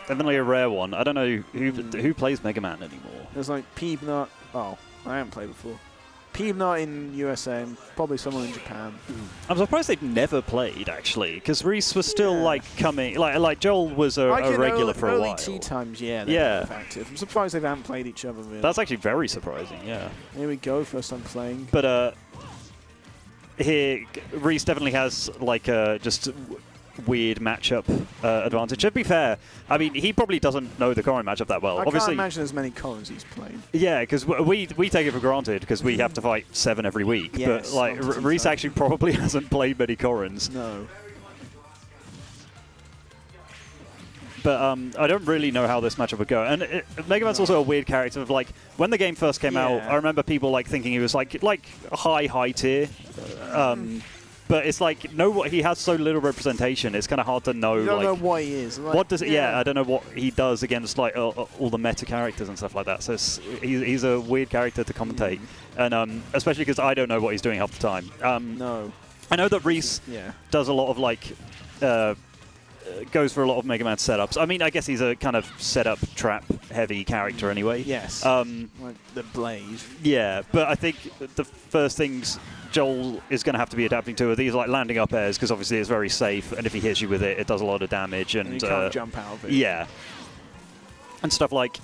definitely a rare one. I don't know who plays Mega Man anymore. There's like Peebnut. Oh, I haven't played before. Peebnut in USA and probably someone in Japan. I'm surprised they've never played, actually, because Reese was still like coming, like Jole was a regular for a while. Early tea times, they're active. I'm surprised they haven't played each other. Really. That's actually very surprising. Yeah. Here we go. First time playing. But here Reese definitely has like just weird matchup advantage. To be fair, I mean, he probably doesn't know the Corrin matchup that well. I Obviously, can't imagine there's many Corrins he's played. Yeah, because we take it for granted because we have to fight 7 every week. Yes, but like Reese actually probably hasn't played many Corrins. No. But I don't really know how this matchup would go. And Mega Man's also a weird character. Of like when the game first came out, I remember people like thinking he was like high tier. But it's like he has so little representation. It's kind of hard to know. You don't know what he is. Like, what does? Yeah, I don't know what he does against like all the meta characters and stuff like that. So he's a weird character to commentate, and especially because I don't know what he's doing half the time. No. I know that Reese does a lot of like goes for a lot of Mega Man setups. I mean, I guess he's a kind of setup trap heavy character anyway. Yes. Like the Blaze. Yeah, but I think the first things Jole is going to have to be adapting to are these like landing up airs, because obviously it's very safe, and if he hits you with it, it does a lot of damage. And you can't jump out of it. Yeah. And stuff like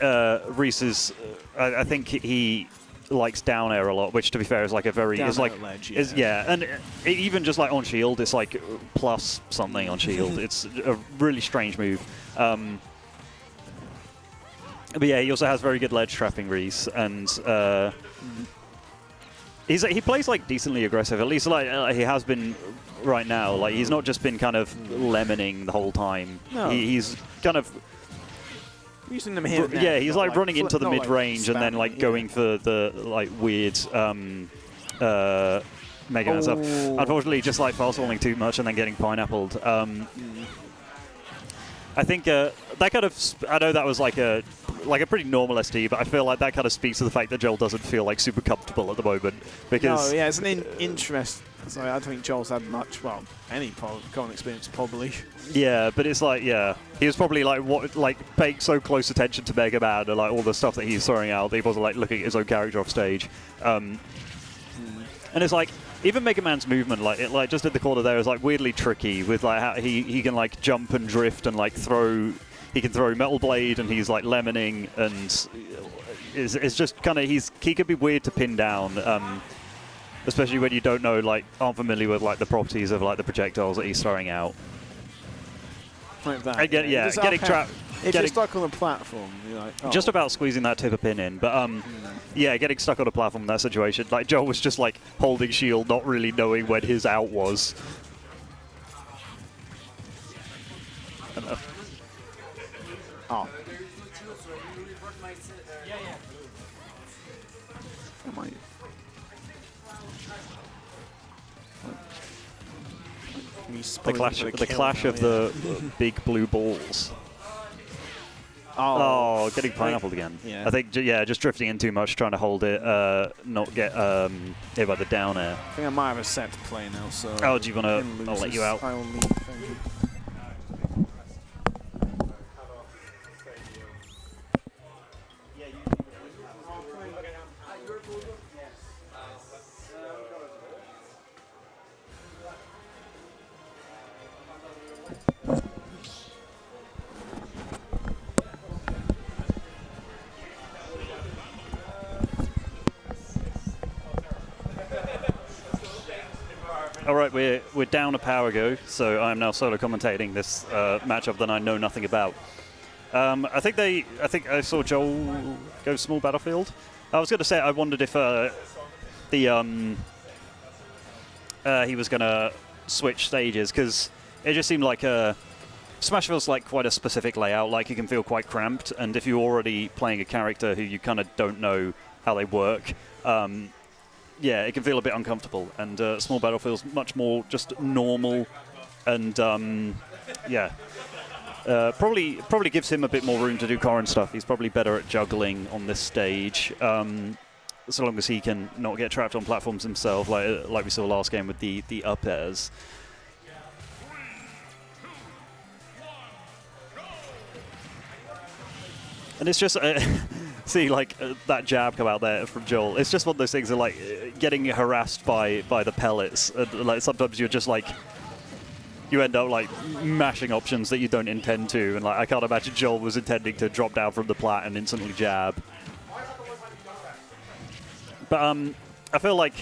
Reese's, I think he likes down air a lot, which to be fair is like a very ledge, and even just like on shield, it's like plus something on shield. It's a really strange move. But yeah, he also has very good ledge trapping, Reese, and he plays like decently aggressive. At least like he has been right now. Like he's not just been kind of lemoning the whole time. No. He's kind of using them here. Yeah, he's like running into the mid range and then like going for the like weird Mega Man stuff. Unfortunately, just like fast falling too much and then getting pineappled. I think that kind of I know that was like a pretty normal ST, but I feel like that kind of speaks to the fact that Jole doesn't feel like super comfortable at the moment. Because it's an interest. So I don't think Joel's had much, any Corrin experience probably. Yeah, but it's like, he was probably like paying so close attention to Mega Man and like all the stuff that he's throwing out that he wasn't like looking at his own character off stage. And it's like, even Mega Man's movement, like just in the corner there, is like weirdly tricky with like how he can like jump and drift and like throw. He can throw Metal Blade and he's like lemoning, and it's just kind of he can be weird to pin down. Especially when you don't know, aren't familiar with like the properties of like the projectiles that he's throwing out. Like that. Getting trapped. If you're stuck on the platform, you're like, just about squeezing that tip of pin in, but getting stuck on a platform in that situation, like Joel was just like holding shield, not really knowing when his out was. Oh. Am I? The clash of the big blue balls. Oh, getting pineappled again. Yeah. I think, just drifting in too much, trying to hold it, not get hit by the down air. I think I might have a set to play now, so... Oh, do you want to... I'll let you out. I will leave, thank you. All right, we're down a power go, so I'm now solo commentating this matchup that I know nothing about. I think I saw Jole go small battlefield. I was going to say I wondered if he was going to switch stages, because it just seemed like Smash feels like quite a specific layout. Like it can feel quite cramped, and if you're already playing a character who you kind of don't know how they work. It can feel a bit uncomfortable, and small battle feels much more just normal, and probably gives him a bit more room to do Corrin stuff. He's probably better at juggling on this stage, so long as he can not get trapped on platforms himself, like we saw last game with the up airs. And it's just, see, like, that jab come out there from Jole. It's just one of those things that, like, getting harassed by the pellets. Like, sometimes you're just, like, you end up, like, mashing options that you don't intend to. And, like, I can't imagine Jole was intending to drop down from the plat and instantly jab. But I feel like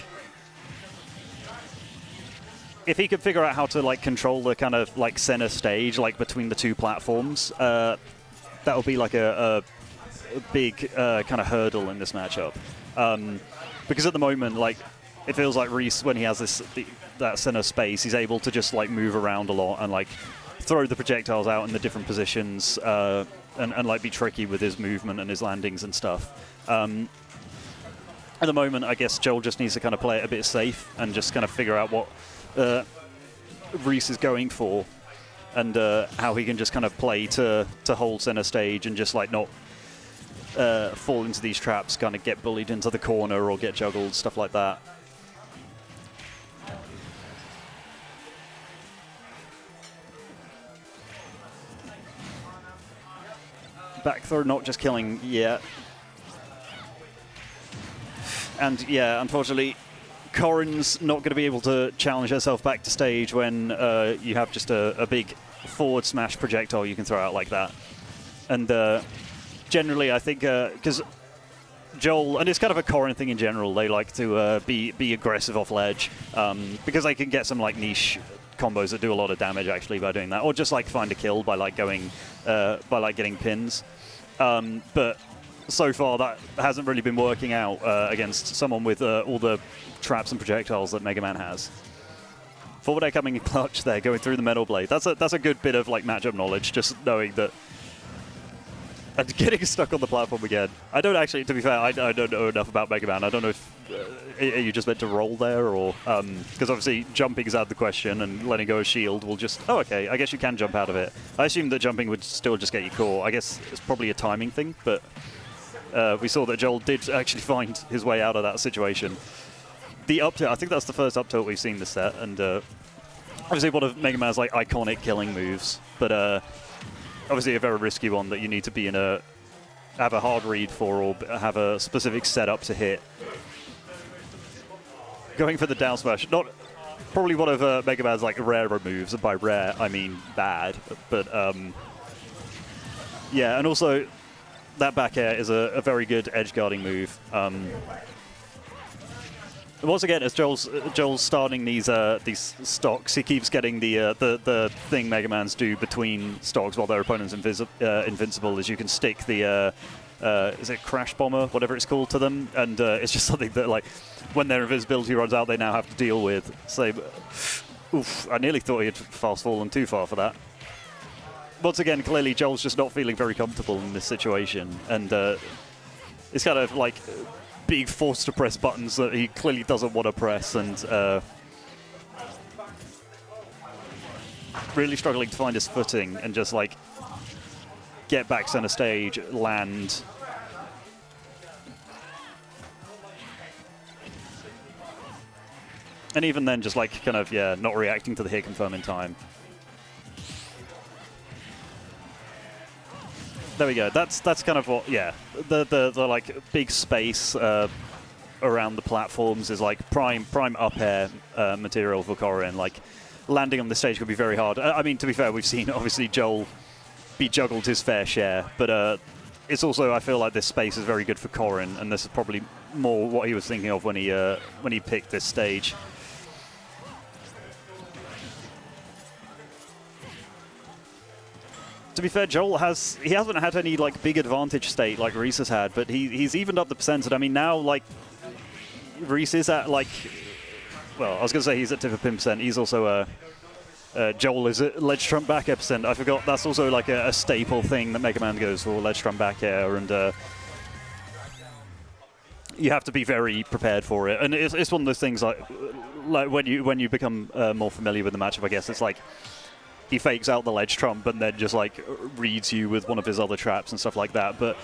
if he could figure out how to, like, control the kind of, like, center stage, like, between the two platforms, that would be like a big kind of hurdle in this matchup. Because at the moment, like, it feels like Reece, when he has that center space, he's able to just, like, move around a lot and, like, throw the projectiles out in the different positions and like, be tricky with his movement and his landings and stuff. At the moment, I guess Jole just needs to kind of play it a bit safe and just kind of figure out what Reece is going for. And how he can just kind of play to hold center stage and just, like, not fall into these traps, kind of get bullied into the corner or get juggled, stuff like that. Back throw not just killing yet. And yeah, unfortunately, Corrin's not going to be able to challenge herself back to stage when you have just a big forward smash projectile you can throw out like that. And generally, I think, because Jole, and it's kind of a Corrin thing in general, they like to be aggressive off ledge, because they can get some, like, niche combos that do a lot of damage actually by doing that, or just, like, find a kill by, like, going, by, like, getting pins. But so far, that hasn't really been working out against someone with all the traps and projectiles that Mega Man has. Forward air coming in clutch there, going through the metal blade. That's a good bit of, like, matchup knowledge, just knowing that. And getting stuck on the platform again. I don't actually, to be fair, I don't know enough about Mega Man. I don't know if are you just meant to roll there, or because obviously jumping is out of the question, and letting go of shield will just. Oh, okay. I guess you can jump out of it. I assume that jumping would still just get you caught. I guess it's probably a timing thing, but. We saw that Jole did actually find his way out of that situation. The up tilt, I think that's the first up tilt we've seen this set, and obviously one of Mega Man's, like, iconic killing moves, but obviously a very risky one that you need to be in have a hard read for, or have a specific setup to hit. Going for the down smash, probably one of Mega Man's, like, rarer moves, and by rare I mean bad, but yeah, and also. That back air is a very good edge guarding move. Once again, as Joel's starting these stocks, he keeps getting the thing Mega Man's do between stocks while their opponent's invincible. Is you can stick the is it Crash Bomber, whatever it's called, to them, and it's just something that, like, when their invisibility runs out, they now have to deal with. So, oof! I nearly thought he had fast fallen too far for that. Once again, clearly Joel's just not feeling very comfortable in this situation, and it's kind of like big forced to press buttons that he clearly doesn't want to press, and really struggling to find his footing and just, like, get back center stage, land. And even then, just, like, kind of, yeah, not reacting to the hit confirm in time. There we go. That's kind of what, yeah. The like, big space around the platforms is, like, prime up air material for Corrin. Like, landing on the stage could be very hard. I mean, to be fair, we've seen obviously Jole be juggled his fair share, but it's also, I feel like this space is very good for Corrin, and this is probably more what he was thinking of when he picked this stage. To be fair, Jole hasn't had any, like, big advantage state like Reece has had, but he's evened up the percentage. I mean, now, like, Reece is at, like, well, I was going to say he's at tip of pin percent. He's also Jole is at ledge trump back air percent. I forgot that's also, like, a staple thing that Mega Man goes for, ledge trump back air, and you have to be very prepared for it. And it's one of those things, like when you become more familiar with the matchup, I guess it's like. He fakes out the ledge trump and then just, like, reads you with one of his other traps and stuff like that. But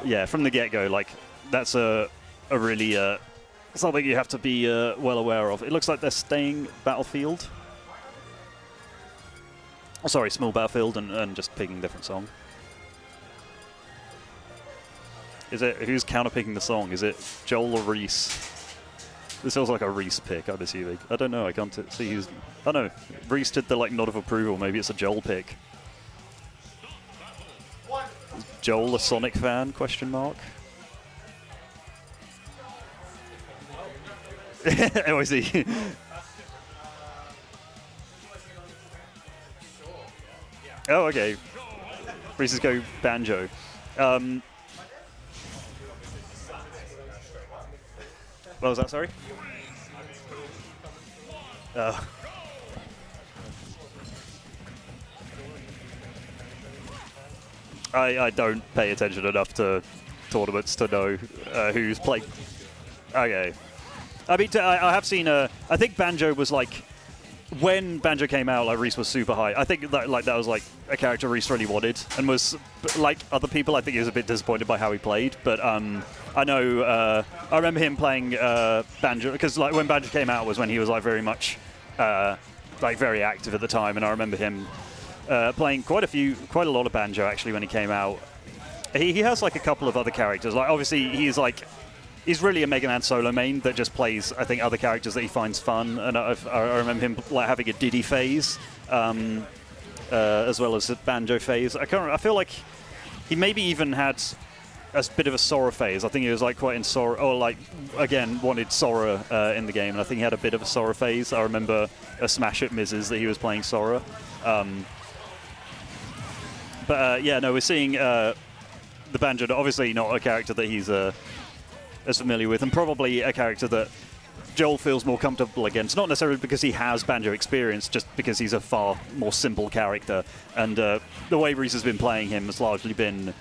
yeah, from the get-go, like, that's a really something you have to be well aware of. It looks like they're staying Battlefield. Oh, sorry, Small Battlefield, and just picking a different song. Is it who's counterpicking the song? Is it Jole or Reese? This feels like a Reese pick, I'm assuming. I don't know. I can't see who's. Oh no, Reese did the like nod of approval. Maybe it's a Jole pick. Is Jole a Sonic fan? Question mark. Oh, I see. Oh, okay. Reese's go banjo. What was that, sorry? I don't pay attention enough to tournaments to know who's playing. Okay. I mean, I have seen. I think Banjo was like when Banjo came out. Like Reese was super high. I think that that was like a character Reese really wanted, and was like other people. I think he was a bit disappointed by how he played. But I know. I remember him playing Banjo because like when Banjo came out was when he was like very much like very active at the time, and I remember him playing quite a lot of Banjo actually when he came out. He has like a couple of other characters. Like obviously he's really a Mega Man solo main that just plays, I think, other characters that he finds fun. And I remember him like having a Diddy phase, as well as a Banjo phase. I feel like he maybe even had a bit of a Sora phase. I think he was like quite in Sora, or like again wanted Sora in the game, and I think he had a bit of a Sora phase. I remember a Smash at Mrs. that he was playing Sora. Yeah, no, we're seeing the Banjo. Obviously, not a character that he's as familiar with, and probably a character that Jole feels more comfortable against, not necessarily because he has Banjo experience, just because he's a far more simple character. And the way Reese has been playing him has largely been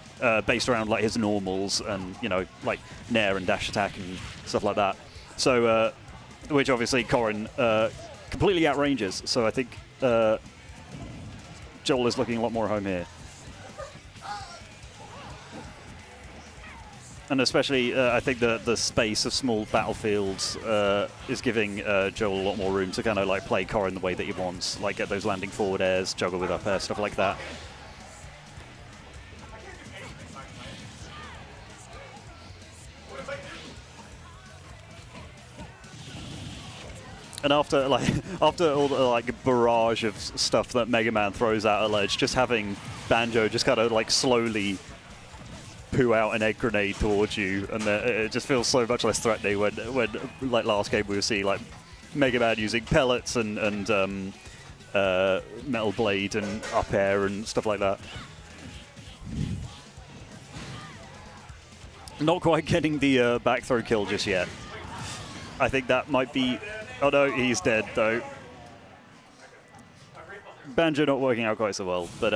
based around like his normals and, you know, like Nair and dash attack and stuff like that. So, which obviously Corrin completely outranges. So I think Jole is looking a lot more home here. And especially, I think the space of small battlefields is giving Jole a lot more room to kind of like play Corrin the way that he wants, like get those landing forward airs, juggle with up air, stuff like that. And after all the like barrage of stuff that Mega Man throws out a ledge, just having Banjo just kind of like slowly poo out an egg grenade towards you, and it just feels so much less threatening when like last game we were seeing like Mega Man using pellets and metal blade and up air and stuff like that. Not quite getting the back throw kill just yet. I think that might be. Oh no, he's dead though. Banjo not working out quite so well, but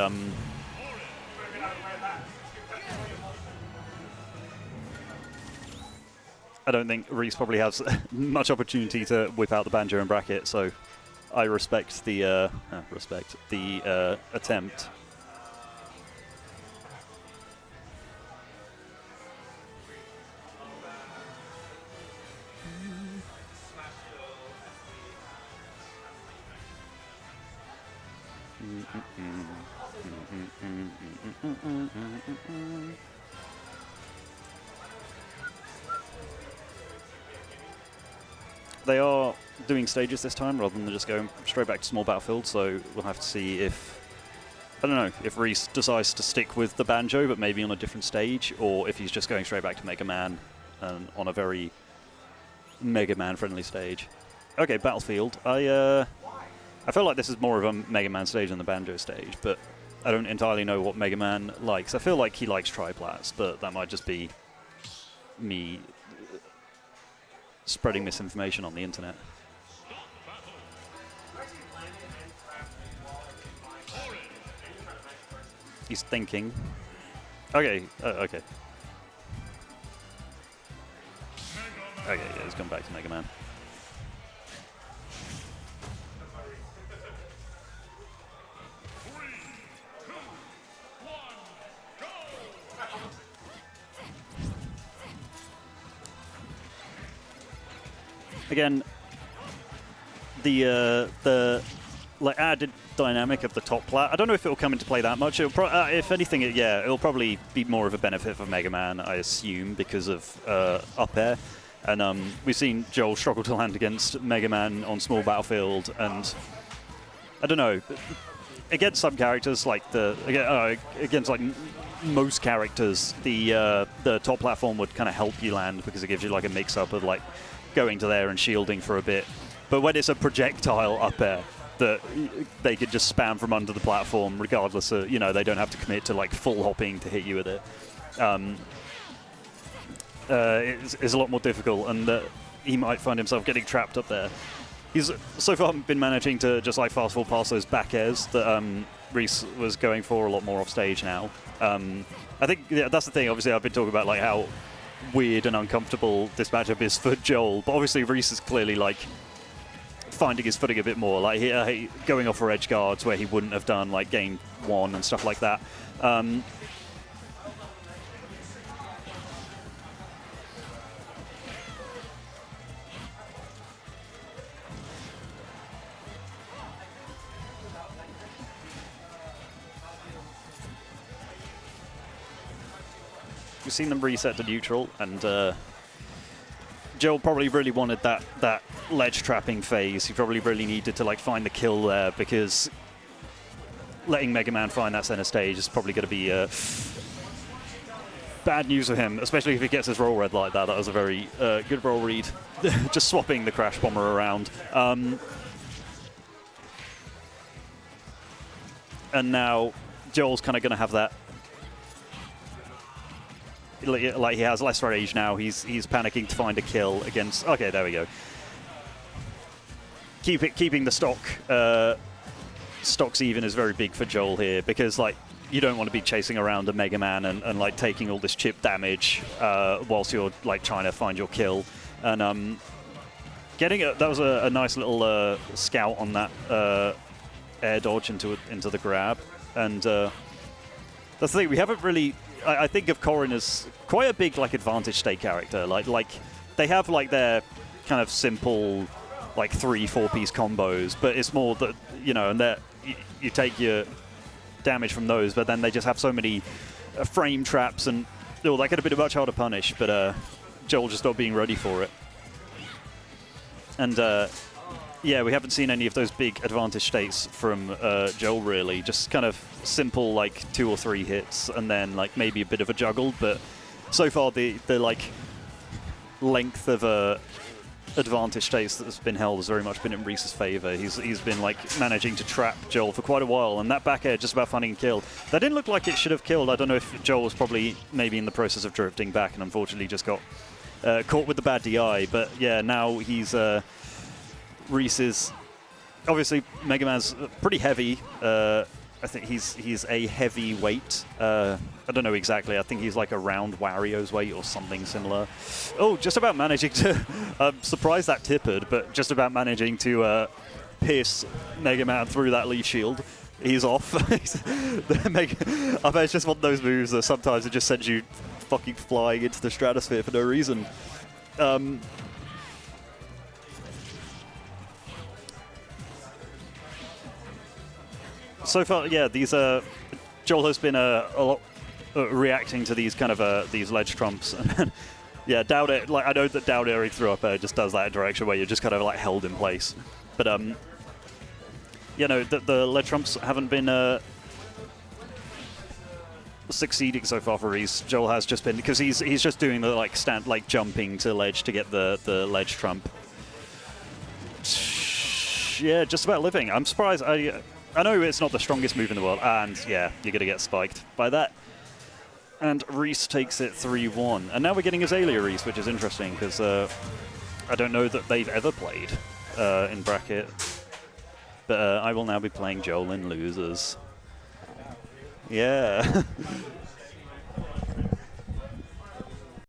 I don't think Reese probably has much opportunity to whip out the Banjo in bracket, so I respect the attempt. They are doing stages this time rather than just going straight back to small battlefield, so we'll have to see if, I don't know, if Reese decides to stick with the Banjo but maybe on a different stage, or if he's just going straight back to Mega Man and on a very Mega Man friendly stage. Okay, battlefield. I feel like this is more of a Mega Man stage than the Banjo stage, but I don't entirely know what Mega Man likes. I feel like he likes triplats, but that might just be me spreading misinformation on the internet. He's thinking. Okay, okay. Okay, yeah, he's gone back to Mega Man. Again, the like added dynamic of the top plat. I don't know if it will come into play that much. It'll if anything, it'll probably be more of a benefit for Mega Man, I assume, because of up air. And we've seen Jole struggle to land against Mega Man on small battlefield, and I don't know. Against some characters, like against like most characters, the top platform would kind of help you land because it gives you like a mix-up of like going to there and shielding for a bit. But when it's a projectile up air that they could just spam from under the platform, regardless of, they don't have to commit to like full hopping to hit you with it. It's a lot more difficult, and he might find himself getting trapped up there. He's so far been managing to just like fast forward past those back airs that Reece was going for a lot more off stage now. I think that's the thing. Obviously, I've been talking about like how weird and uncomfortable this matchup is for Jole, but obviously Reece is clearly like finding his footing a bit more, like he going off for edge guards where he wouldn't have done like game 1 and stuff like that. We've seen them reset to neutral, and Jole probably really wanted that ledge trapping phase. He probably really needed to like find the kill there, because letting Mega Man find that center stage is probably going to be bad news for him, especially if he gets his roll read like that. That was a very good roll read, just swapping the Crash Bomber around. And now Joel's kind of going to have that. Like he has less rage now. He's panicking to find a kill against. Okay, there we go. Keeping the stocks even is very big for Jole here, because like you don't want to be chasing around a Mega Man and like taking all this chip damage whilst you're like trying to find your kill. And getting that was a nice little scout on that air dodge into the grab. And that's the thing, we haven't really. I think of Corrin as quite a big like advantage state character. Like they have like their kind of simple like 3-4 piece combos, but it's more that and that you take your damage from those, but then they just have so many frame traps, and that could have been a much harder punish. But Jole just not being ready for it, and yeah, we haven't seen any of those big advantage states from Jole really. Just kind of simple like 2 or 3 hits, and then like maybe a bit of a juggle. But so far the like length of advantage states that's been held has very much been in Reece's favor. He's been like managing to trap Jole for quite a while, and that back air just about finding kill. That didn't look like it should have killed. I don't know if Jole was probably maybe in the process of drifting back and unfortunately just got caught with the bad DI. But yeah, now he's Reece is obviously Mega Man's pretty heavy. I think he's a heavy weight. I don't know exactly. I think he's like around Wario's weight or something similar. Oh, just about managing to surprise that tippered, but just about managing to pierce Mega Man through that leaf shield. He's off. I bet it's just one of those moves that sometimes it just sends you fucking flying into the stratosphere for no reason. So far, yeah, these Jole has been a lot reacting to these kind of these ledge trumps. Yeah, down air, like I know that down airing through up air just does that direction where you're just kind of like held in place. But the ledge trumps haven't been succeeding so far for Reece. Jole has just been, because he's just doing the like jumping to ledge to get the ledge trump. Yeah, just about living. I'm surprised. I know it's not the strongest move in the world, and yeah, you're going to get spiked by that. And Reece takes it 3-1. And now we're getting Azalea Reece, which is interesting, because I don't know that they've ever played in bracket. But I will now be playing Jole in losers. Yeah.